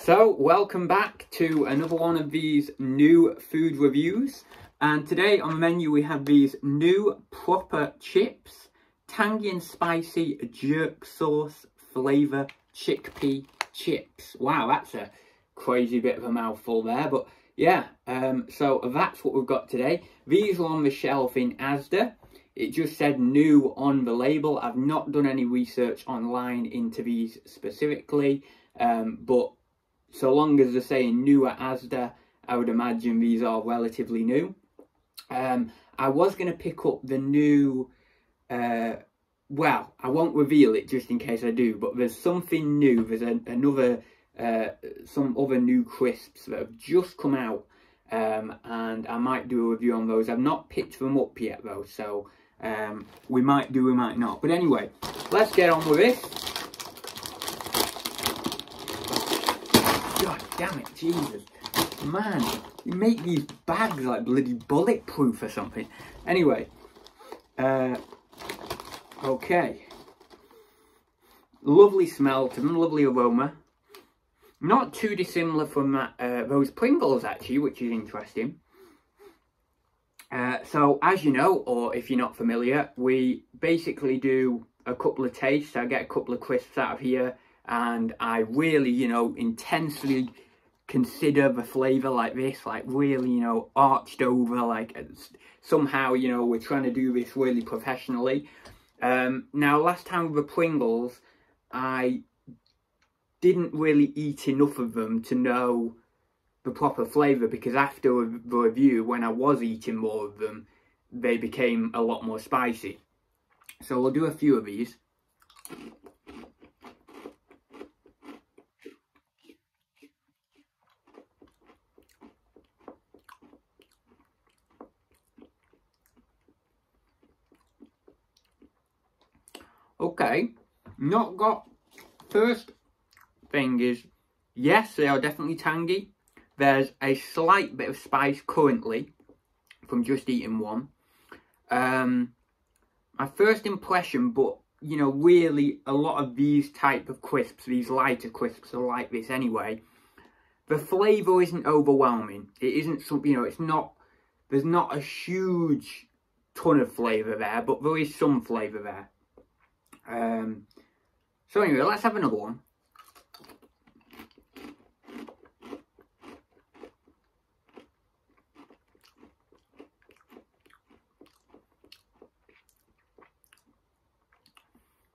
So, welcome back to another one of these new food reviews. And today on the menu we have these new proper chips, tangy and spicy jerk sauce flavour chickpea chips. Wow, that's a crazy bit of a mouthful there, but yeah, so that's what we've got today. These are on the shelf in Asda. It just said new on the label. I've not done any research online into these specifically, but so long as they're saying new at Asda, I would imagine these are relatively new. I was going to pick up the new, well, I won't reveal it just in case I do, but there's something new. There's some other new crisps that have just come out, and I might do a review on those. I've not picked them up yet though, so we might do, we might not. But anyway, let's get on with this. God damn it, Jesus. Man, you make these bags like bloody bulletproof or something. Anyway, okay. Lovely smell to them, lovely aroma. Not too dissimilar from that, those Pringles actually, which is interesting. So as you know, or if you're not familiar, we basically do a couple of tastes. I get a couple of crisps out of here, and I really, you know, intensely consider the flavour like this, like really, you know, arched over, like somehow, you know, we're trying to do this really professionally. Now, last time with the Pringles, I didn't really eat enough of them to know the proper flavour, because after the review, when I was eating more of them, they became a lot more spicy. So we'll do a few of these. Okay, not got, first thing is, yes, they are definitely tangy. There's a slight bit of spice currently from just eating one. My first impression, but you know, really a lot of these type of crisps, these lighter crisps are like this anyway. The flavour isn't overwhelming. It isn't something, you know, it's not, there's not a huge ton of flavour there, but there is some flavour there. So anyway, let's have another one.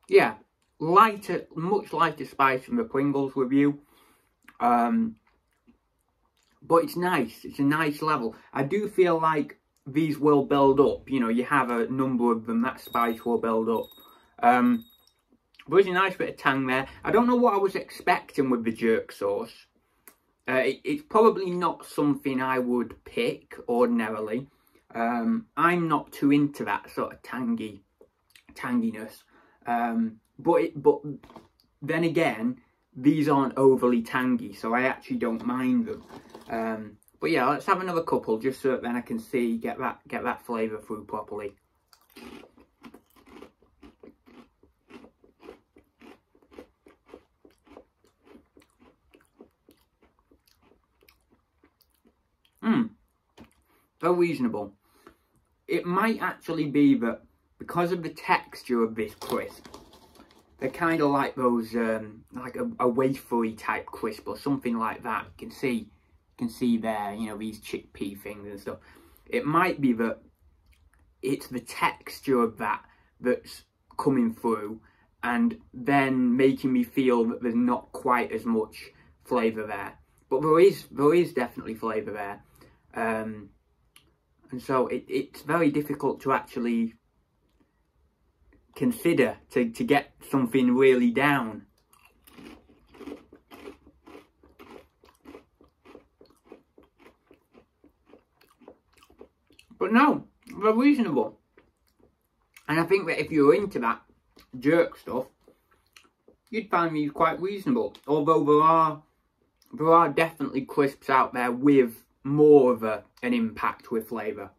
Yeah, lighter, much lighter spice from the Pringles review. But it's nice. It's a nice level. I do feel like these will build up. You know, you have a number of them, that spice will build up. But there's a nice bit of tang there. I don't know what I was expecting with the jerk sauce. It's probably not something I would pick ordinarily. I'm not too into that sort of tanginess. But then again, these aren't overly tangy, so I actually don't mind them. But yeah, let's have another couple just so that then I can see, get that flavour through properly. Very reasonable. It might actually be that because of the texture of this crisp, they're kind of like those, like a wafery type crisp or something like that. You can see there, you know, these chickpea things and stuff. It might be that it's the texture of that that's coming through, and then making me feel that there's not quite as much flavour there. But there is definitely flavour there. And so it's very difficult to actually consider to get something really down. But no, they're reasonable. And I think that if you're into that jerk stuff, you'd find these quite reasonable. Although there are definitely crisps out there with more of an impact with flavour.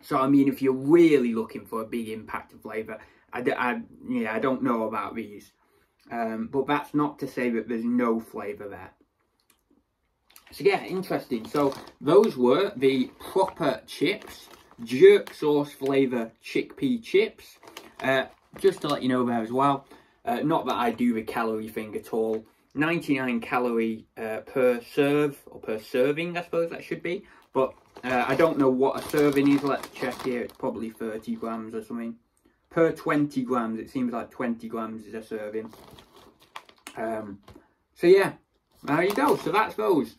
So I mean, if you're really looking for a big impact of flavour, I don't know about these. But that's not to say that there's no flavour there. So yeah, interesting. So those were the proper chips, jerk sauce flavour chickpea chips. Just to let you know there as well, not that I do the calorie thing at all. 99 calorie per serve, or per serving, I suppose that should be. But I don't know what a serving is. Let's check here. It's probably 30 grams or something. Per 20 grams, it seems like 20 grams is a serving. So yeah, there you go. So that's those.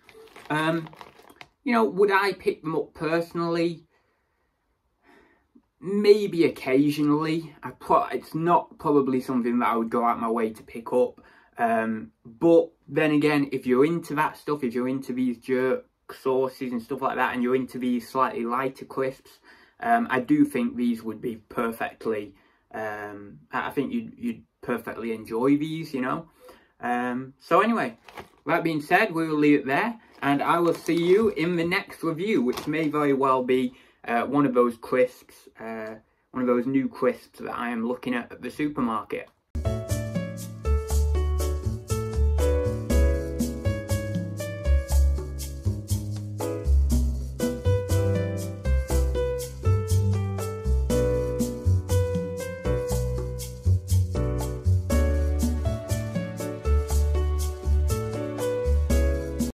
You know, would I pick them up personally? Maybe occasionally. It's not probably something that I would go out my way to pick up. But then again, if you're into that stuff, if you're into these jerk sauces and stuff like that, and you're into these slightly lighter crisps, I do think these would be perfectly, I think you'd perfectly enjoy these, you know. So anyway, that being said, we will leave it there, and I will see you in the next review, which may very well be one of those crisps, one of those new crisps that I am looking at the supermarket.